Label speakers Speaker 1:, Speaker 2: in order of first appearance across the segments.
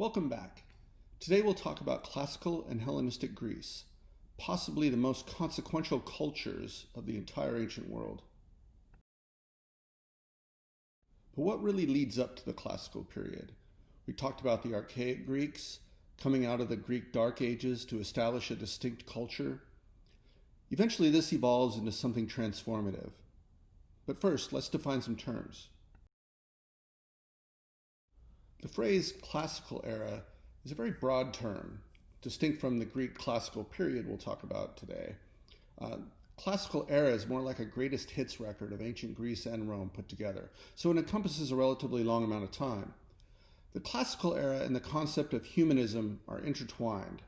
Speaker 1: Welcome back. Today we'll talk about classical and Hellenistic Greece, possibly the most consequential cultures of the entire ancient world. But what really leads up to the classical period? We talked about the archaic Greeks coming out of the Greek Dark Ages to establish a distinct culture. Eventually this evolves into something transformative. But first, let's define some terms. The phrase classical era is a very broad term, distinct from the Greek classical period we'll talk about today. Classical era is more like a greatest hits record of ancient Greece and Rome put together, so it encompasses a relatively long amount of time. The classical era and the concept of humanism are intertwined.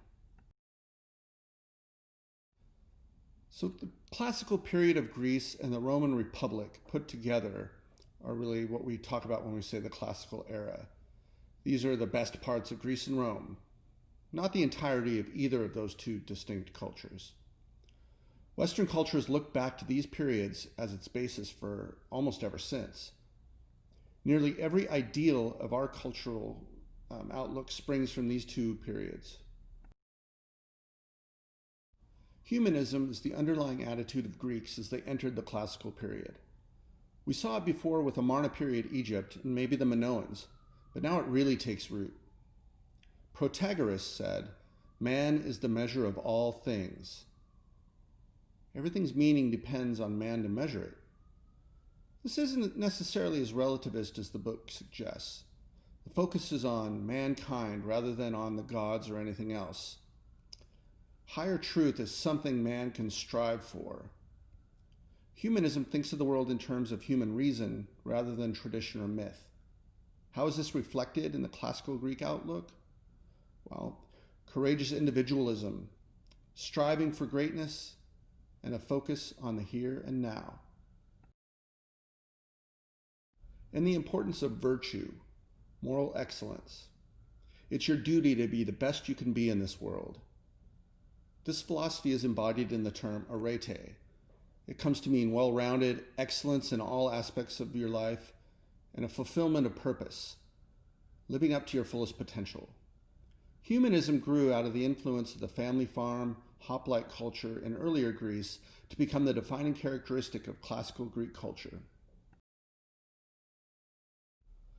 Speaker 1: So the classical period of Greece and the Roman Republic put together are really what we talk about when we say the classical era. These are the best parts of Greece and Rome, not the entirety of either of those two distinct cultures. Western cultures look back to these periods as its basis for almost ever since. Nearly every ideal of our cultural outlook springs from these two periods. Humanism is the underlying attitude of Greeks as they entered the classical period. We saw it before with Amarna period Egypt and maybe the Minoans, but now it really takes root. Protagoras said, "Man is the measure of all things." Everything's meaning depends on man to measure it. This isn't necessarily as relativist as the book suggests. The focus is on mankind rather than on the gods or anything else. Higher truth is something man can strive for. Humanism thinks of the world in terms of human reason rather than tradition or myth. How is this reflected in the classical Greek outlook? Well, courageous individualism, striving for greatness, and a focus on the here and now. And the importance of virtue, moral excellence. It's your duty to be the best you can be in this world. This philosophy is embodied in the term arete. It comes to mean well-rounded, excellence in all aspects of your life, and a fulfillment of purpose, living up to your fullest potential. Humanism grew out of the influence of the family farm, hoplite culture in earlier Greece to become the defining characteristic of classical Greek culture.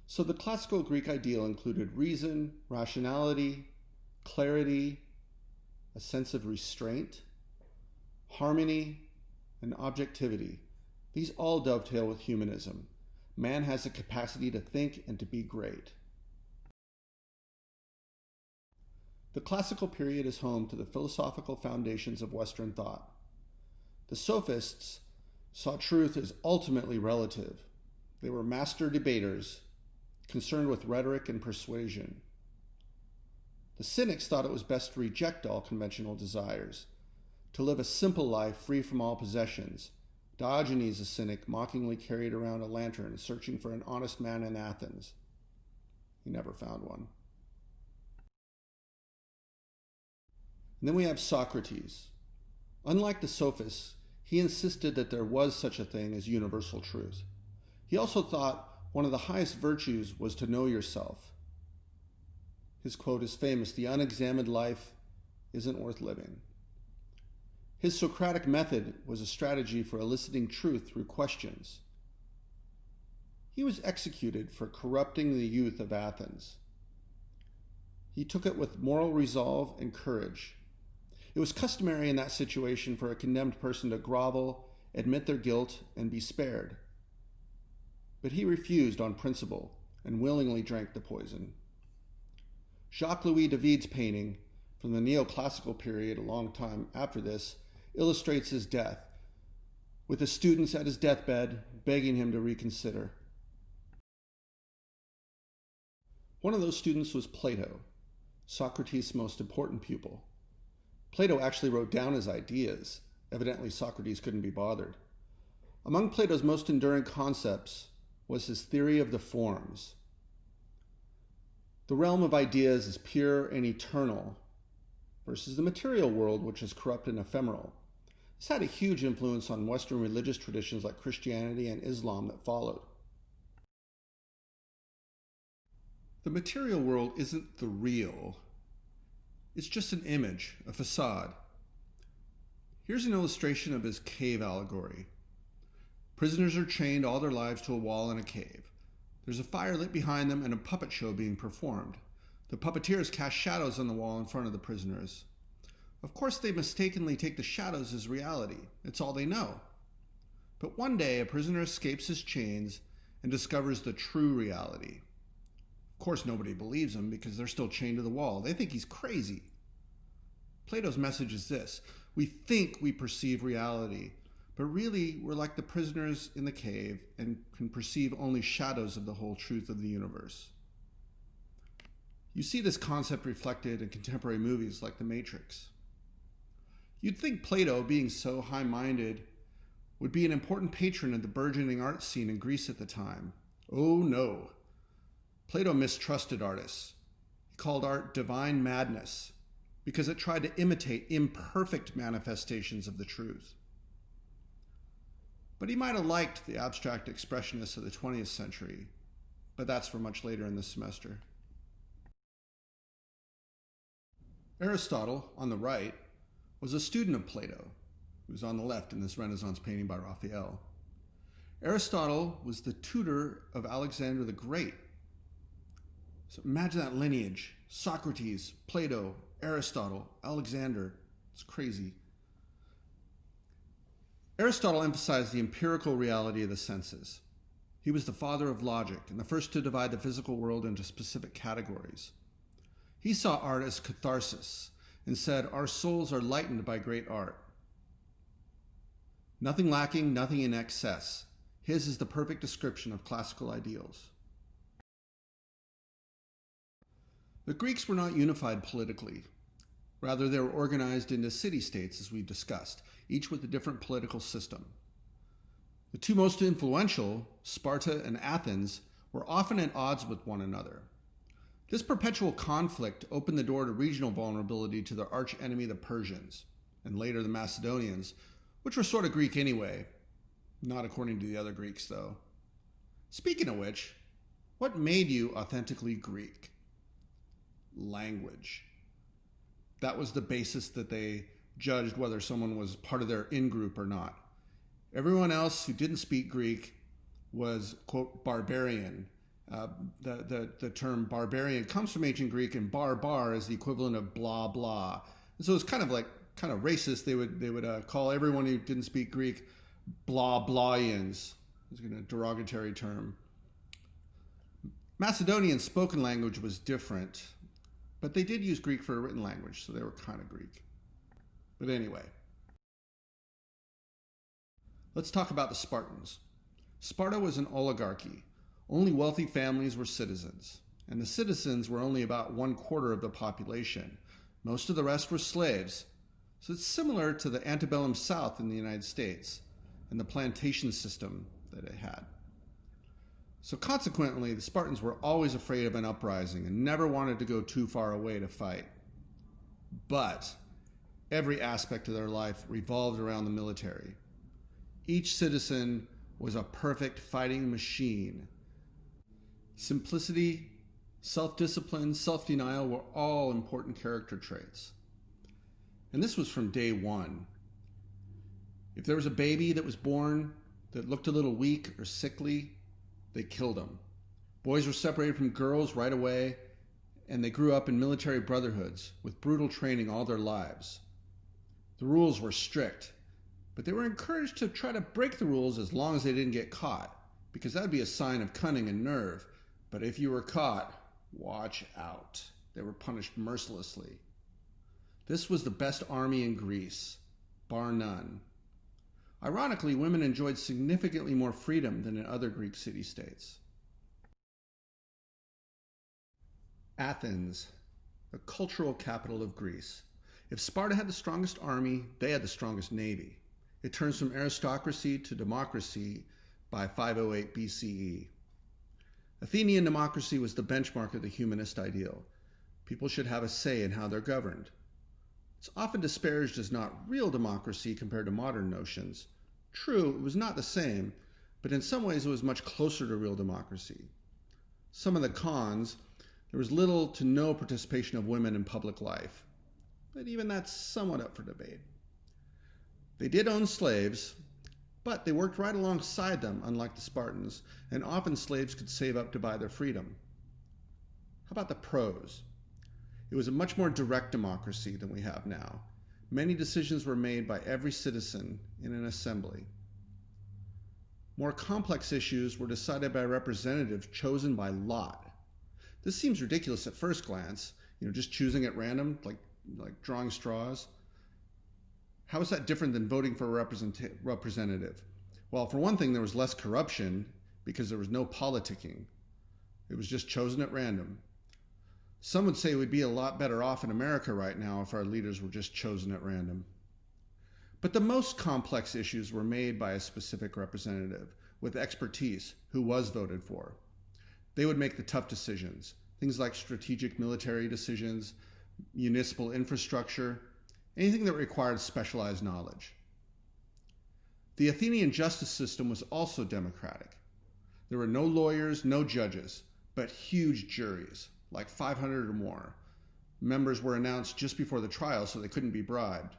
Speaker 1: So the classical Greek ideal included reason, rationality, clarity, a sense of restraint, harmony, and objectivity. These all dovetail with humanism. Man has the capacity to think and to be great. The classical period is home to the philosophical foundations of Western thought. The sophists saw truth as ultimately relative. They were master debaters, concerned with rhetoric and persuasion. The cynics thought it was best to reject all conventional desires, to live a simple life free from all possessions. Diogenes, a cynic, mockingly carried around a lantern searching for an honest man in Athens. He never found one. And then we have Socrates. Unlike the sophists, he insisted that there was such a thing as universal truth. He also thought one of the highest virtues was to know yourself. His quote is famous, "The unexamined life isn't worth living." His Socratic method was a strategy for eliciting truth through questions. He was executed for corrupting the youth of Athens. He took it with moral resolve and courage. It was customary in that situation for a condemned person to grovel, admit their guilt, and be spared. But he refused on principle and willingly drank the poison. Jacques-Louis David's painting from the neoclassical period, a long time after this, illustrates his death, with the students at his deathbed begging him to reconsider. One of those students was Plato, Socrates' most important pupil. Plato actually wrote down his ideas. Evidently, Socrates couldn't be bothered. Among Plato's most enduring concepts was his theory of the forms. The realm of ideas is pure and eternal versus the material world, which is corrupt and ephemeral. This had a huge influence on Western religious traditions like Christianity and Islam that followed. The material world isn't the real. It's just an image, a facade. Here's an illustration of his cave allegory. Prisoners are chained all their lives to a wall in a cave. There's a fire lit behind them and a puppet show being performed. The puppeteers cast shadows on the wall in front of the prisoners. Of course, they mistakenly take the shadows as reality. It's all they know. But one day, a prisoner escapes his chains and discovers the true reality. Of course, nobody believes him because they're still chained to the wall. They think he's crazy. Plato's message is this: we think we perceive reality, but really we're like the prisoners in the cave and can perceive only shadows of the whole truth of the universe. You see this concept reflected in contemporary movies like The Matrix. You'd think Plato, being so high-minded, would be an important patron of the burgeoning art scene in Greece at the time. Oh no. Plato mistrusted artists. He called art divine madness because it tried to imitate imperfect manifestations of the truth. But he might have liked the abstract expressionists of the 20th century, but that's for much later in this semester. Aristotle, on the right, was a student of Plato, who was on the left in this Renaissance painting by Raphael. Aristotle was the tutor of Alexander the Great. So imagine that lineage: Socrates, Plato, Aristotle, Alexander. It's crazy. Aristotle emphasized the empirical reality of the senses. He was the father of logic and the first to divide the physical world into specific categories. He saw art as catharsis and said, our souls are lightened by great art. Nothing lacking, nothing in excess. His is the perfect description of classical ideals. The Greeks were not unified politically. Rather, they were organized into city-states, as we've discussed, each with a different political system. The two most influential, Sparta and Athens, were often at odds with one another. This perpetual conflict opened the door to regional vulnerability to their arch-enemy, the Persians, and later the Macedonians, which were sort of Greek anyway. Not according to the other Greeks, though. Speaking of which, what made you authentically Greek? Language. That was the basis that they judged whether someone was part of their in-group or not. Everyone else who didn't speak Greek was, quote, barbarian. The term barbarian comes from ancient Greek, and bar is the equivalent of blah blah. And so it's kind of racist. They would call everyone who didn't speak Greek blah blahians. It's a derogatory term. Macedonian spoken language was different, but they did use Greek for a written language, so they were kind of Greek. But anyway, let's talk about the Spartans. Sparta was an oligarchy. Only wealthy families were citizens, and the citizens were only about 1/4 of the population. Most of the rest were slaves. So it's similar to the antebellum South in the United States and the plantation system that it had. So consequently, the Spartans were always afraid of an uprising and never wanted to go too far away to fight. But every aspect of their life revolved around the military. Each citizen was a perfect fighting machine. Simplicity, self-discipline, self-denial were all important character traits. And this was from day one. If there was a baby that was born that looked a little weak or sickly, they killed him. Boys were separated from girls right away, and they grew up in military brotherhoods with brutal training all their lives. The rules were strict, but they were encouraged to try to break the rules as long as they didn't get caught, because that would be a sign of cunning and nerve. But if you were caught, watch out. They were punished mercilessly. This was the best army in Greece, bar none. Ironically, women enjoyed significantly more freedom than in other Greek city-states. Athens, the cultural capital of Greece. If Sparta had the strongest army, they had the strongest navy. It turns from aristocracy to democracy by 508 BCE. Athenian democracy was the benchmark of the humanist ideal. People should have a say in how they're governed. It's often disparaged as not real democracy compared to modern notions. True, it was not the same, but in some ways it was much closer to real democracy. Some of the cons: There was little to no participation of women in public life, but even that's somewhat up for debate. They did own slaves, but they worked right alongside them, unlike the Spartans, and often slaves could save up to buy their freedom. How about the pros? It was a much more direct democracy than we have now. Many decisions were made by every citizen in an assembly. More complex issues were decided by representatives chosen by lot. This seems ridiculous at first glance, just choosing at random, like drawing straws. How is that different than voting for a representative? Well, for one thing, there was less corruption because there was no politicking. It was just chosen at random. Some would say we'd be a lot better off in America right now if our leaders were just chosen at random. But the most complex issues were made by a specific representative with expertise who was voted for. They would make the tough decisions, things like strategic military decisions, municipal infrastructure, anything that required specialized knowledge. The Athenian justice system was also democratic. There were no lawyers, no judges, but huge juries, like 500 or more. Members were announced just before the trial so they couldn't be bribed.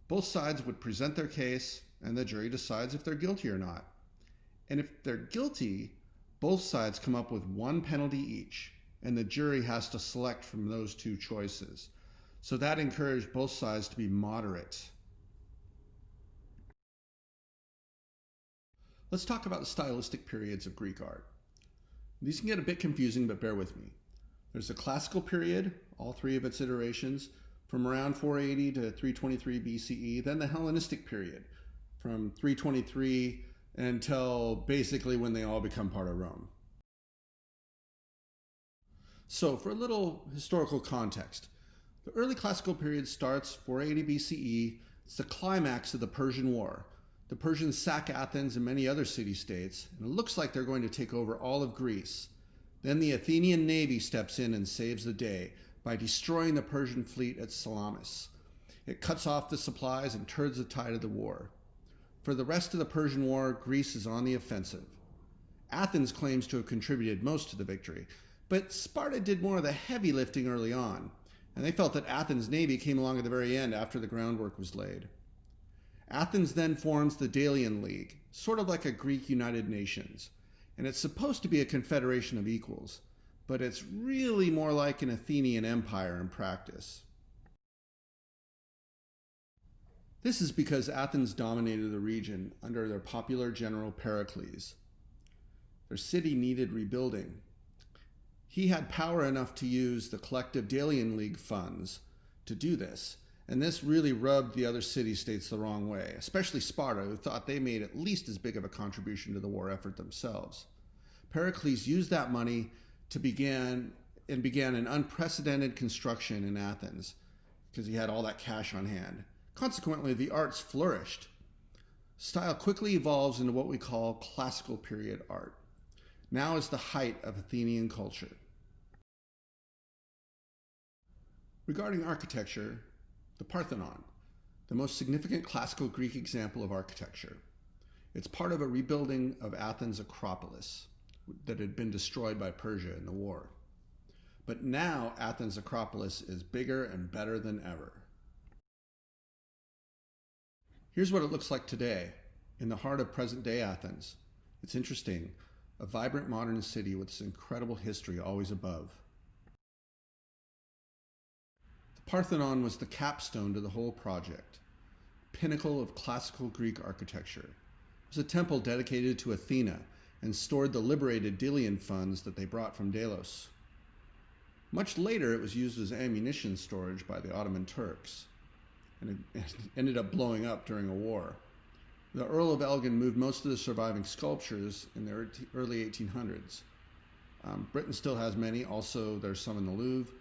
Speaker 1: Both sides would present their case, and the jury decides if they're guilty or not. And if they're guilty, both sides come up with one penalty each, and the jury has to select from those two choices. So that encouraged both sides to be moderate. Let's talk about the stylistic periods of Greek art. These can get a bit confusing, but bear with me. There's the classical period, all three of its iterations, from around 480 to 323 BCE, then the Hellenistic period, from 323 until basically when they all become part of Rome. So for a little historical context, the early classical period starts 480 BCE. It's the climax of the Persian War. The Persians sack Athens and many other city-states, and it looks like they're going to take over all of Greece. Then the Athenian navy steps in and saves the day by destroying the Persian fleet at Salamis. It cuts off the supplies and turns the tide of the war. For the rest of the Persian War, Greece is on the offensive. Athens claims to have contributed most to the victory, but Sparta did more of the heavy lifting early on, and they felt that Athens' navy came along at the very end after the groundwork was laid. Athens then forms the Delian League, sort of like a Greek United Nations, and it's supposed to be a confederation of equals, but it's really more like an Athenian empire in practice. This is because Athens dominated the region under their popular general Pericles. Their city needed rebuilding. He had power enough to use the collective Delian League funds to do this, and this really rubbed the other city-states the wrong way, especially Sparta, who thought they made at least as big of a contribution to the war effort themselves. Pericles used that money to began an unprecedented construction in Athens because he had all that cash on hand. Consequently, the arts flourished. Style quickly evolves into what we call classical period art. Now is the height of Athenian culture. Regarding architecture, the Parthenon, the most significant classical Greek example of architecture. It's part of a rebuilding of Athens' Acropolis that had been destroyed by Persia in the war. But now Athens' Acropolis is bigger and better than ever. Here's what it looks like today, in the heart of present-day Athens. It's interesting, a vibrant modern city with its incredible history always above. The Parthenon was the capstone to the whole project, pinnacle of classical Greek architecture. It was a temple dedicated to Athena and stored the liberated Delian funds that they brought from Delos. Much later, it was used as ammunition storage by the Ottoman Turks, and it ended up blowing up during a war. The Earl of Elgin moved most of the surviving sculptures in the early 1800s. Britain still has many. Also, there's some in the Louvre.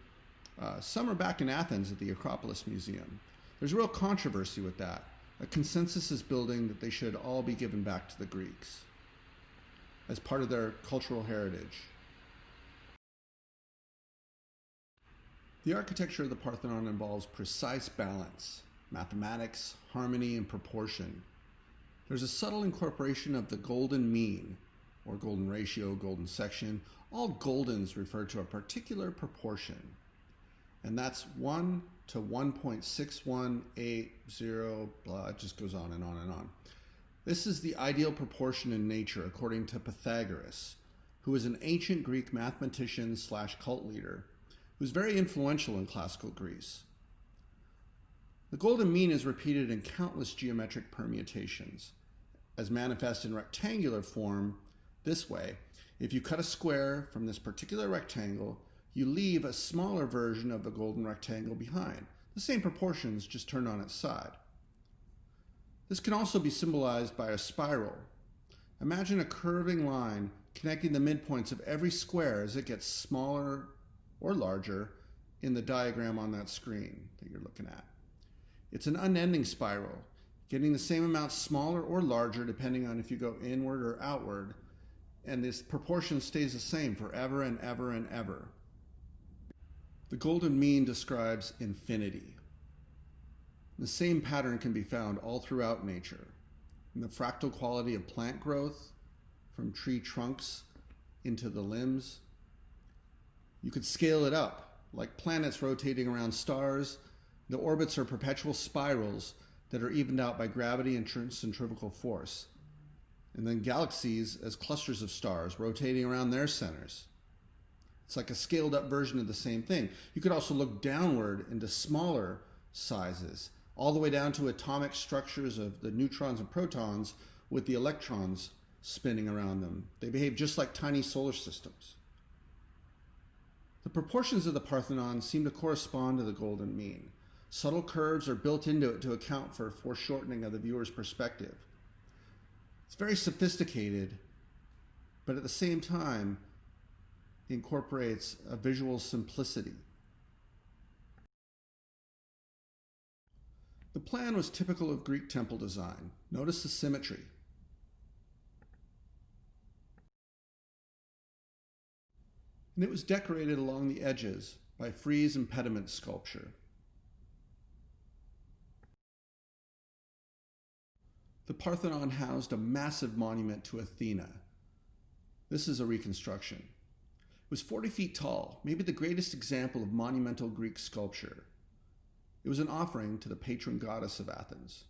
Speaker 1: Some are back in Athens at the Acropolis Museum. There's real controversy with that. A consensus is building that they should all be given back to the Greeks as part of their cultural heritage. The architecture of the Parthenon involves precise balance, mathematics, harmony, and proportion. There's a subtle incorporation of the golden mean, or golden ratio, golden section. All goldens refer to a particular proportion, and that's 1 to 1.6180, blah, it just goes on and on and on. This is the ideal proportion in nature, according to Pythagoras, who was an ancient Greek mathematician / cult leader who was very influential in classical Greece. The golden mean is repeated in countless geometric permutations, as manifest in rectangular form this way. If you cut a square from this particular rectangle, you leave a smaller version of the golden rectangle behind. The same proportions, just turned on its side. This can also be symbolized by a spiral. Imagine a curving line connecting the midpoints of every square as it gets smaller or larger in the diagram on that screen that you're looking at. It's an unending spiral, getting the same amount smaller or larger depending on if you go inward or outward, and this proportion stays the same forever and ever and ever. The golden mean describes infinity. The same pattern can be found all throughout nature, in the fractal quality of plant growth, from tree trunks into the limbs. You could scale it up, like planets rotating around stars. The orbits are perpetual spirals that are evened out by gravity and centrifugal force. And then galaxies as clusters of stars rotating around their centers. It's like a scaled up version of the same thing. You could also look downward into smaller sizes, all the way down to atomic structures of the neutrons and protons with the electrons spinning around them. They behave just like tiny solar systems. The proportions of the Parthenon seem to correspond to the golden mean. Subtle curves are built into it to account for foreshortening of the viewer's perspective. It's very sophisticated, but at the same time, incorporates a visual simplicity. The plan was typical of Greek temple design. Notice the symmetry. And it was decorated along the edges by frieze and pediment sculpture. The Parthenon housed a massive monument to Athena. This is a reconstruction. It was 40 feet tall, maybe the greatest example of monumental Greek sculpture. It was an offering to the patron goddess of Athens.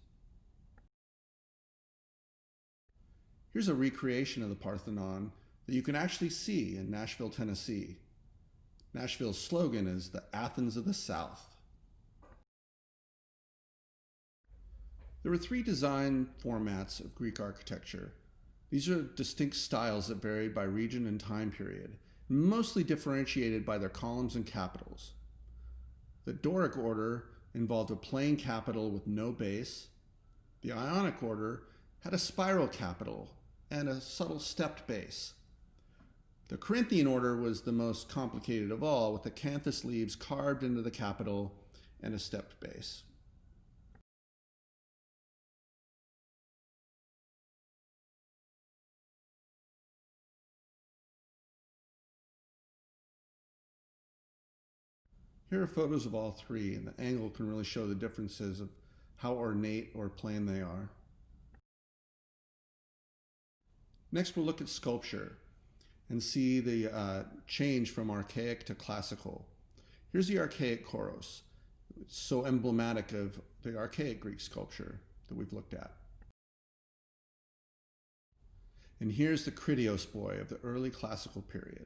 Speaker 1: Here's a recreation of the Parthenon that you can actually see in Nashville, Tennessee. Nashville's slogan is the Athens of the South. There were 3 design formats of Greek architecture. These are distinct styles that varied by region and time period, mostly differentiated by their columns and capitals. The Doric order involved a plain capital with no base. The Ionic order had a spiral capital and a subtle stepped base. The Corinthian order was the most complicated of all, with the acanthus leaves carved into the capital and a stepped base. Here are photos of all 3, and the angle can really show the differences of how ornate or plain they are. Next, we'll look at sculpture and see the change from archaic to classical. Here's the archaic Kouros. It's so emblematic of the archaic Greek sculpture that we've looked at. And here's the Critios boy of the early classical period.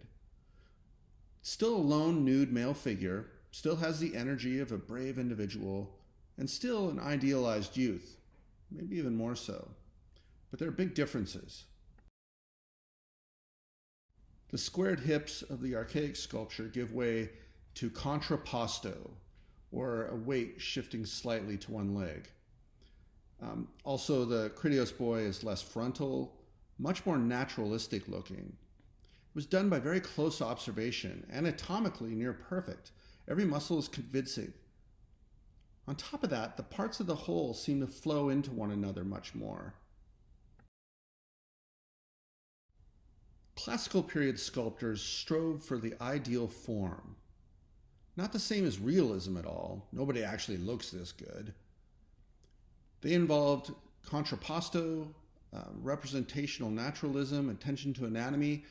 Speaker 1: Still a lone nude male figure, still has the energy of a brave individual, and still an idealized youth, maybe even more so. But there are big differences. The squared hips of the archaic sculpture give way to contrapposto, or a weight shifting slightly to one leg. Also, the Critios boy is less frontal, much more naturalistic looking. It was done by very close observation, anatomically near perfect. Every muscle is convincing. On top of that, the parts of the whole seem to flow into one another much more. Classical period sculptors strove for the ideal form. Not the same as realism at all. Nobody actually looks this good. They involved contrapposto, representational naturalism, attention to anatomy,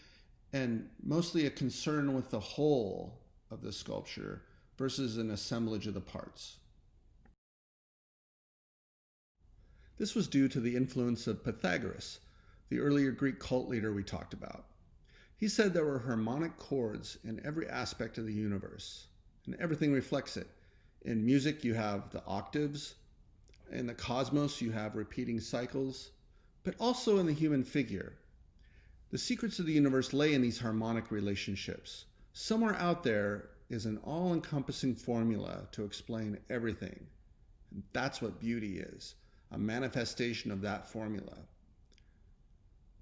Speaker 1: and mostly a concern with the whole of the sculpture versus an assemblage of the parts. This was due to the influence of Pythagoras, the earlier Greek cult leader we talked about. He said there were harmonic chords in every aspect of the universe, and everything reflects it. In music, you have the octaves. In the cosmos, you have repeating cycles, but also in the human figure. The secrets of the universe lay in these harmonic relationships. Somewhere out there is an all-encompassing formula to explain everything. And that's what beauty is, a manifestation of that formula.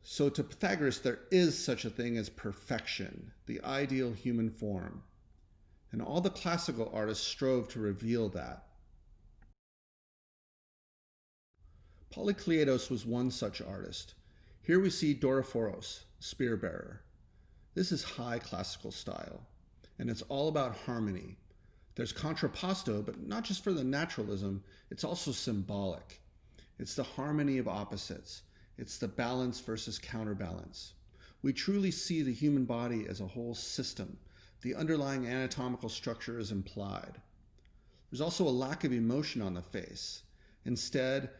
Speaker 1: So to Pythagoras, there is such a thing as perfection, the ideal human form. And all the classical artists strove to reveal that. Polykleitos was one such artist. Here we see Doriphoros, spear bearer. This is high classical style, and it's all about harmony. There's contrapposto, but not just for the naturalism, it's also symbolic. It's the harmony of opposites. It's the balance versus counterbalance. We truly see the human body as a whole system. The underlying anatomical structure is implied. There's also a lack of emotion on the face. Instead,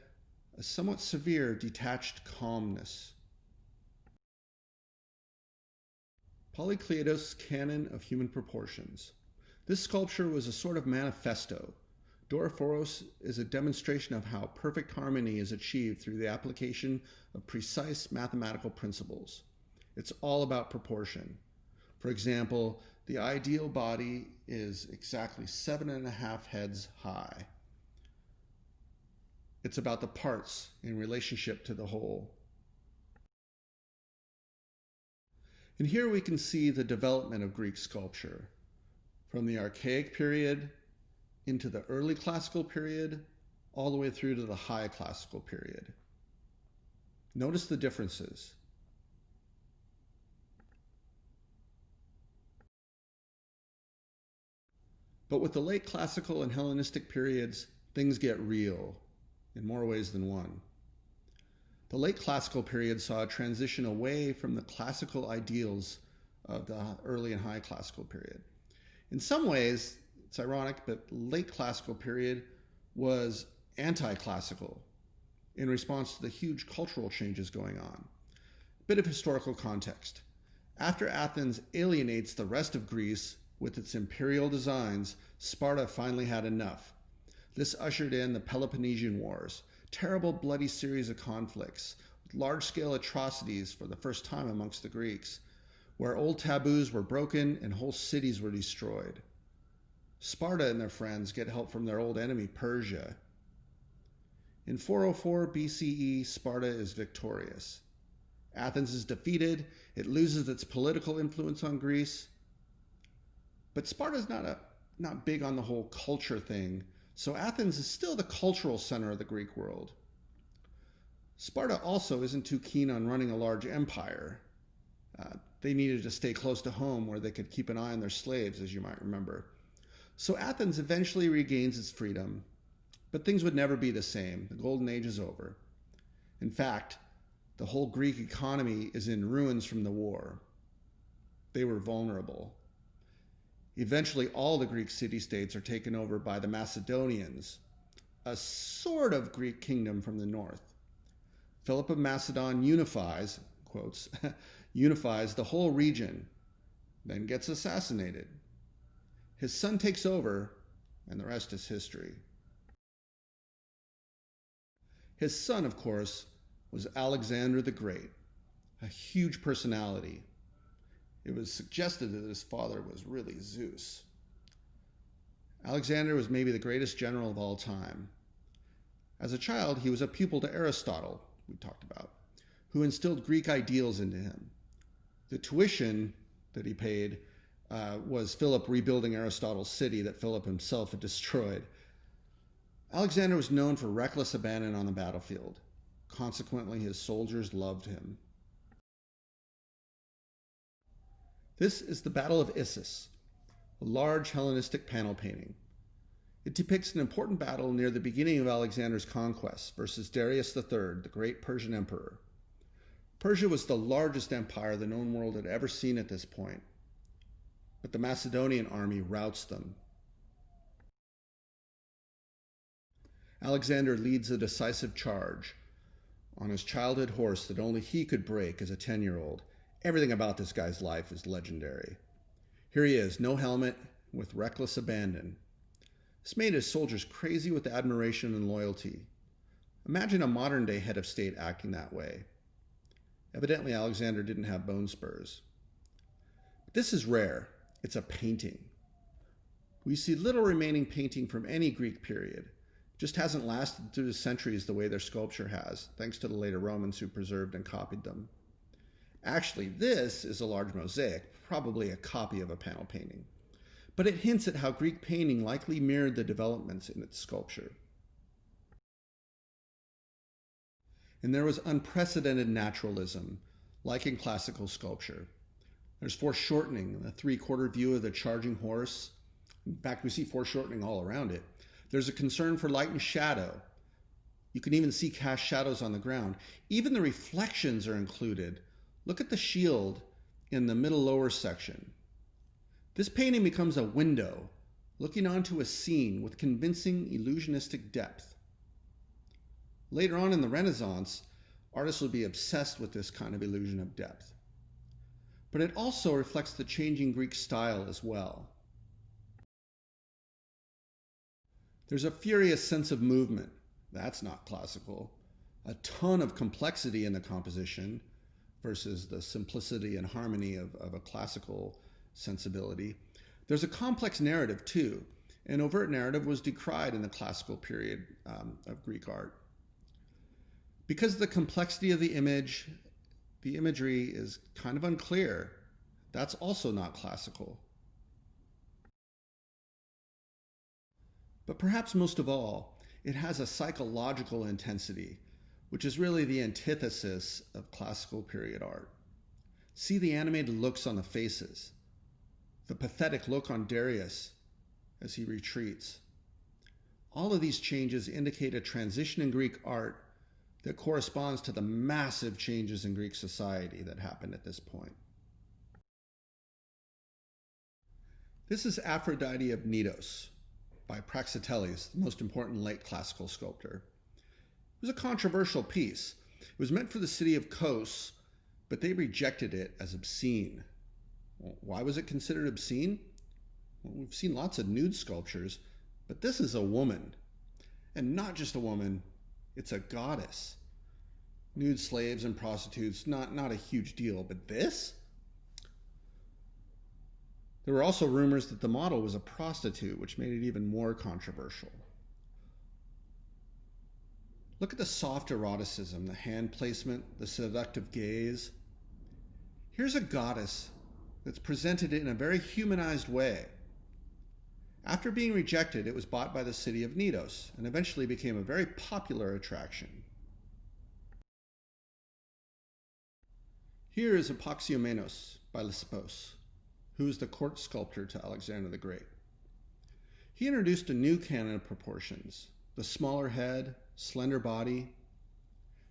Speaker 1: a somewhat severe, detached calmness. Polykleitos' canon of human proportions. This sculpture was a sort of manifesto. Doriphoros is a demonstration of how perfect harmony is achieved through the application of precise mathematical principles. It's all about proportion. For example, the ideal body is exactly 7.5 heads high. It's about the parts in relationship to the whole. And here we can see the development of Greek sculpture from the archaic period into the early classical period, all the way through to the high classical period. Notice the differences. But with the late classical and Hellenistic periods, things get real in more ways than one. The late classical period saw a transition away from the classical ideals of the early and high classical period. In some ways, it's ironic, but late classical period was anti-classical in response to the huge cultural changes going on. Bit of historical context. After Athens alienates the rest of Greece with its imperial designs, Sparta finally had enough. This ushered in the Peloponnesian Wars, terrible bloody series of conflicts, with large-scale atrocities for the first time amongst the Greeks, where old taboos were broken and whole cities were destroyed. Sparta and their friends get help from their old enemy, Persia. In 404 BCE, Sparta is victorious. Athens is defeated, it loses its political influence on Greece. But Sparta's not big on the whole culture thing, so Athens is still the cultural center of the Greek world. Sparta also isn't too keen on running a large empire. They needed to stay close to home where they could keep an eye on their slaves, as you might remember. So Athens eventually regains its freedom, but things would never be the same. The Golden Age is over. In fact, the whole Greek economy is in ruins from the war. They were vulnerable. Eventually, all the Greek city-states are taken over by the Macedonians, a sort of Greek kingdom from the north. Philip of Macedon unifies, quotes, unifies the whole region, then gets assassinated. His son takes over, and the rest is history. His son, of course, was Alexander the Great, a huge personality. It was suggested that his father was really Zeus. Alexander was maybe the greatest general of all time. As a child, he was a pupil to Aristotle, we talked about, who instilled Greek ideals into him. The tuition that he paid was Philip rebuilding Aristotle's city that Philip himself had destroyed. Alexander was known for reckless abandon on the battlefield. Consequently, his soldiers loved him. This is the Battle of Issus, a large Hellenistic panel painting. It depicts an important battle near the beginning of Alexander's conquest versus Darius III, the great Persian emperor. Persia was the largest empire the known world had ever seen at this point, but the Macedonian army routs them. Alexander leads a decisive charge on his childhood horse that only he could break as a 10-year-old. Everything about this guy's life is legendary. Here he is, no helmet, with reckless abandon. This made his soldiers crazy with admiration and loyalty. Imagine a modern-day head of state acting that way. Evidently, Alexander didn't have bone spurs. But this is rare. It's a painting. We see little remaining painting from any Greek period. It just hasn't lasted through the centuries the way their sculpture has, thanks to the later Romans who preserved and copied them. Actually, this is a large mosaic, probably a copy of a panel painting. But it hints at how Greek painting likely mirrored the developments in its sculpture. And there was unprecedented naturalism, like in classical sculpture. There's foreshortening, a three-quarter view of the charging horse. In fact, we see foreshortening all around it. There's a concern for light and shadow. You can even see cast shadows on the ground. Even the reflections are included. Look at the shield in the middle lower section. This painting becomes a window, looking onto a scene with convincing illusionistic depth. Later on in the Renaissance, artists will be obsessed with this kind of illusion of depth. But it also reflects the changing Greek style as well. There's a furious sense of movement. That's not classical. A ton of complexity in the composition versus the simplicity and harmony of a classical sensibility. There's a complex narrative too. An overt narrative was decried in the classical period of Greek art. Because of the complexity of the imagery is kind of unclear. That's also not classical. But perhaps most of all, it has a psychological intensity, which is really the antithesis of classical period art. See the animated looks on the faces, the pathetic look on Darius as he retreats. All of these changes indicate a transition in Greek art that corresponds to the massive changes in Greek society that happened at this point. This is Aphrodite of Knidos by Praxiteles, the most important late classical sculptor. It was a controversial piece. It was meant for the city of Kos, but they rejected it as obscene. Well, why was it considered obscene? Well, we've seen lots of nude sculptures, but this is a woman. And not just a woman, it's a goddess. Nude slaves and prostitutes, not a huge deal, but this? There were also rumors that the model was a prostitute, which made it even more controversial. Look at the soft eroticism, the hand placement, the seductive gaze. Here's a goddess that's presented in a very humanized way. After being rejected, it was bought by the city of Knidos and eventually became a very popular attraction. Here is Apoxyomenos by Lesbos, who was the court sculptor to Alexander the Great. He introduced a new canon of proportions, the smaller head, slender body,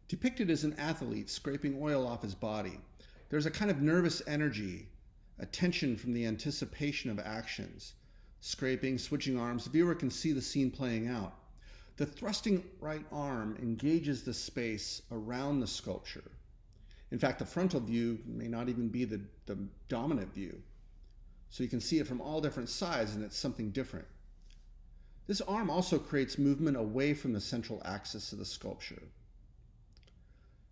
Speaker 1: depicted as an athlete scraping oil off his body. There's a kind of nervous energy, a tension from the anticipation of actions, scraping, switching arms. The viewer can see the scene playing out. The thrusting right arm engages the space around the sculpture. In fact, the frontal view may not even be the dominant view. So you can see it from all different sides and it's something different. This arm also creates movement away from the central axis of the sculpture.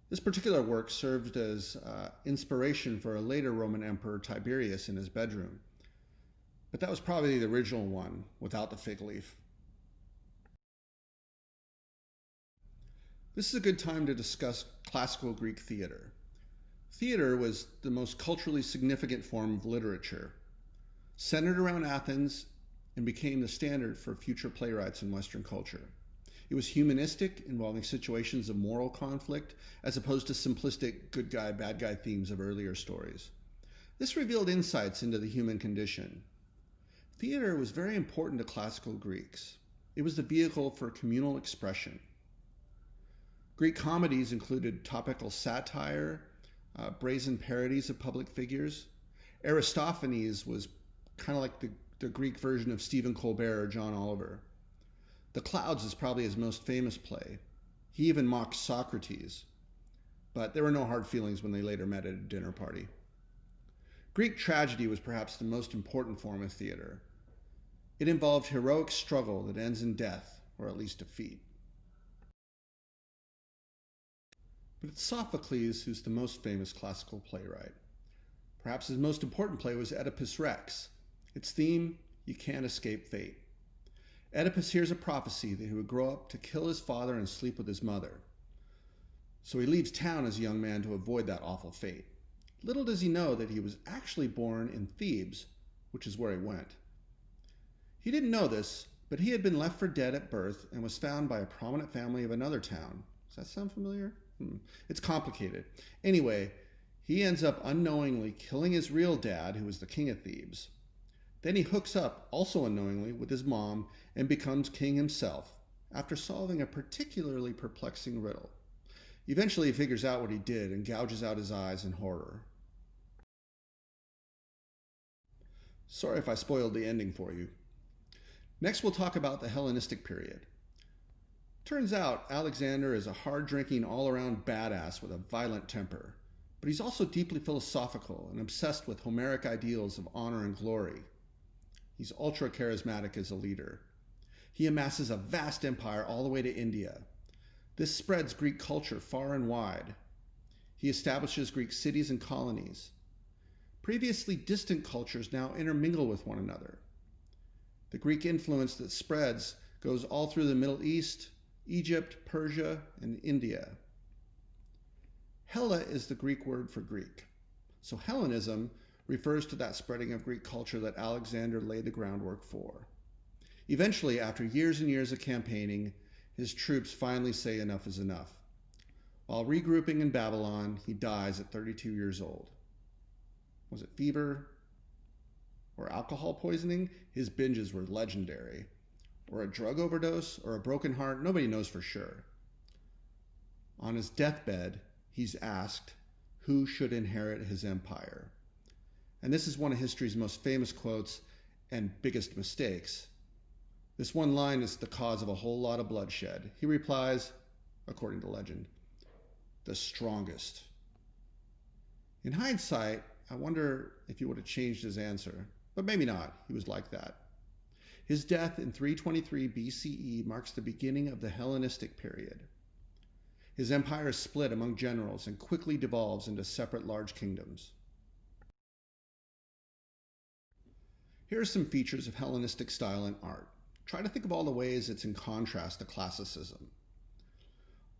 Speaker 1: This particular work served as inspiration for a later Roman emperor, Tiberius, in his bedroom. But that was probably the original one without the fig leaf. This is a good time to discuss classical Greek theater. Theater was the most culturally significant form of literature, centered around Athens, and became the standard for future playwrights in Western culture. It was humanistic, involving situations of moral conflict, as opposed to simplistic good guy, bad guy themes of earlier stories. This revealed insights into the human condition. Theater was very important to classical Greeks. It was the vehicle for communal expression. Greek comedies included topical satire, brazen parodies of public figures. Aristophanes was kind of like the Greek version of Stephen Colbert or John Oliver. The Clouds is probably his most famous play. He even mocked Socrates, but there were no hard feelings when they later met at a dinner party. Greek tragedy was perhaps the most important form of theater. It involved heroic struggle that ends in death, or at least defeat. But it's Sophocles who's the most famous classical playwright. Perhaps his most important play was Oedipus Rex. Its theme, you can't escape fate. Oedipus hears a prophecy that he would grow up to kill his father and sleep with his mother. So he leaves town as a young man to avoid that awful fate. Little does he know that he was actually born in Thebes, which is where he went. He didn't know this, but he had been left for dead at birth and was found by a prominent family of another town. Does that sound familiar? It's complicated. Anyway, he ends up unknowingly killing his real dad, who was the king of Thebes. Then he hooks up, also unknowingly, with his mom and becomes king himself, after solving a particularly perplexing riddle. Eventually he figures out what he did and gouges out his eyes in horror. Sorry if I spoiled the ending for you. Next we'll talk about the Hellenistic period. Turns out Alexander is a hard-drinking, all-around badass with a violent temper, but he's also deeply philosophical and obsessed with Homeric ideals of honor and glory. He's ultra-charismatic as a leader. He amasses a vast empire all the way to India. This spreads Greek culture far and wide. He establishes Greek cities and colonies. Previously distant cultures now intermingle with one another. The Greek influence that spreads goes all through the Middle East, Egypt, Persia, and India. Hella is the Greek word for Greek. So Hellenism refers to that spreading of Greek culture that Alexander laid the groundwork for. Eventually, after years and years of campaigning, his troops finally say enough is enough. While regrouping in Babylon, he dies at 32 years old. Was it fever or alcohol poisoning? His binges were legendary. Or a drug overdose, or a broken heart, nobody knows for sure. On his deathbed, he's asked who should inherit his empire. And this is one of history's most famous quotes and biggest mistakes. This one line is the cause of a whole lot of bloodshed. He replies, according to legend, the strongest. In hindsight, I wonder if he would have changed his answer, but maybe not. He was like that. His death in 323 BCE marks the beginning of the Hellenistic period. His empire is split among generals and quickly devolves into separate large kingdoms. Here are some features of Hellenistic style in art. Try to think of all the ways it's in contrast to classicism.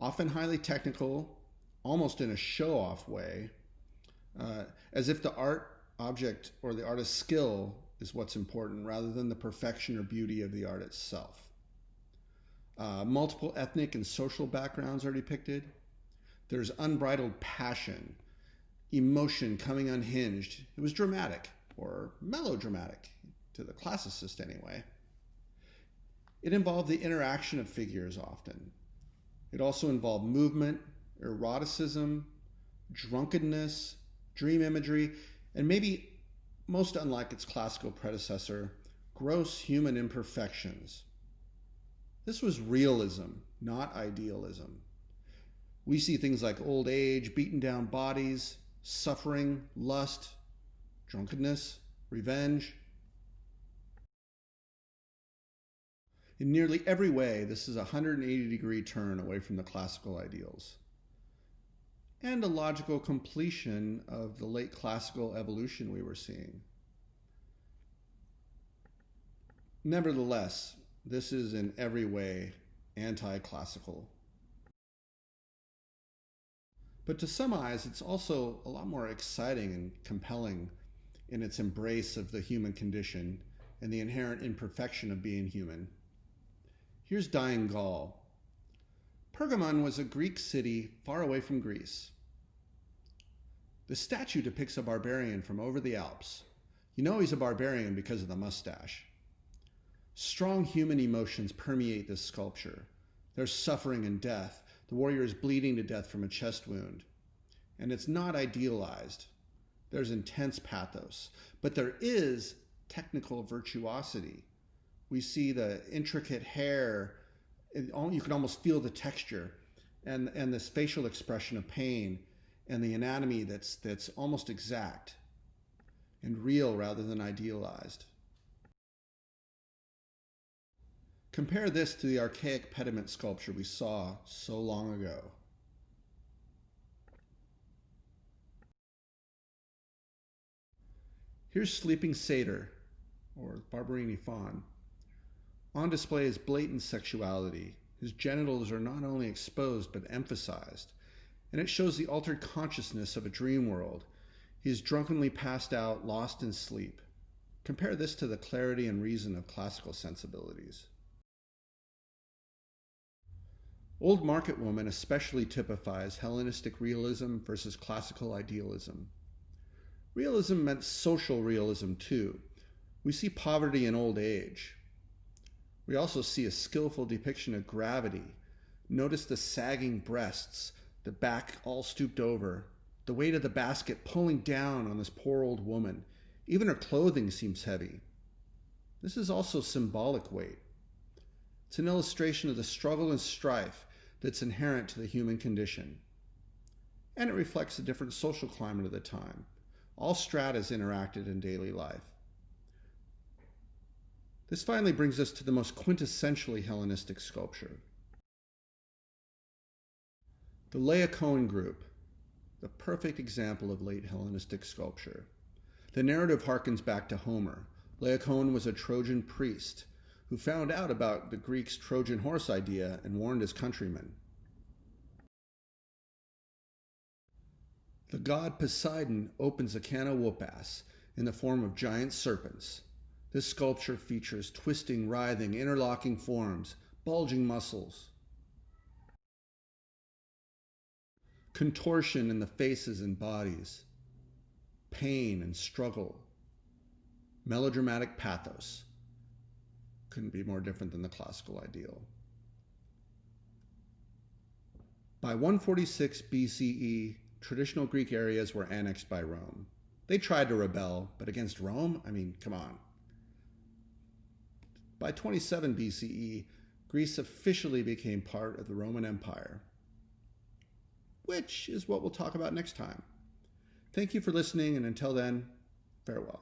Speaker 1: Often highly technical, almost in a show-off way, as if the art object or the artist's skill is what's important rather than the perfection or beauty of the art itself. Multiple ethnic and social backgrounds are depicted. There's unbridled passion, emotion coming unhinged. It was dramatic, or melodramatic, to the classicist anyway. It involved the interaction of figures often. It also involved movement, eroticism, drunkenness, dream imagery, and maybe most unlike its classical predecessor, gross human imperfections. This was realism, not idealism. We see things like old age, beaten down bodies, suffering, lust, drunkenness, revenge. In nearly every way, this is a 180-degree turn away from the classical ideals, and a logical completion of the late classical evolution we were seeing. Nevertheless, this is in every way anti-classical. But to some eyes, it's also a lot more exciting and compelling in its embrace of the human condition and the inherent imperfection of being human. Here's Dying Gaul. Pergamon was a Greek city far away from Greece. The statue depicts a barbarian from over the Alps. You know he's a barbarian because of the mustache. Strong human emotions permeate this sculpture. There's suffering and death. The warrior is bleeding to death from a chest wound. and it's not idealized. There's intense pathos, but there is technical virtuosity. We see the intricate hair, you can almost feel the texture, and this facial expression of pain, and the anatomy that's almost exact and real rather than idealized. Compare this to the archaic pediment sculpture we saw so long ago. Here's Sleeping Satyr, or Barberini faun. On display is blatant sexuality. His genitals are not only exposed but emphasized, and it shows the altered consciousness of a dream world. He is drunkenly passed out, lost in sleep. Compare this to the clarity and reason of classical sensibilities. Old Market Woman especially typifies Hellenistic realism versus classical idealism. Realism meant social realism too. We see poverty in old age. We also see a skillful depiction of gravity. Notice the sagging breasts, the back all stooped over, the weight of the basket pulling down on this poor old woman. Even her clothing seems heavy. This is also symbolic weight. It's an illustration of the struggle and strife that's inherent to the human condition. And it reflects the different social climate of the time. All stratas interacted in daily life. This finally brings us to the most quintessentially Hellenistic sculpture. The Laocoon group, the perfect example of late Hellenistic sculpture. The narrative harkens back to Homer. Laocoon was a Trojan priest who found out about the Greeks' Trojan horse idea and warned his countrymen. The god Poseidon opens a can of whoop-ass in the form of giant serpents. This sculpture features twisting, writhing, interlocking forms, bulging muscles, contortion in the faces and bodies, pain and struggle, melodramatic pathos. Couldn't be more different than the classical ideal. By 146 BCE, traditional Greek areas were annexed by Rome. They tried to rebel, but against Rome? I mean, come on. By 27 BCE, Greece officially became part of the Roman Empire, which is what we'll talk about next time. Thank you for listening, and until then, farewell.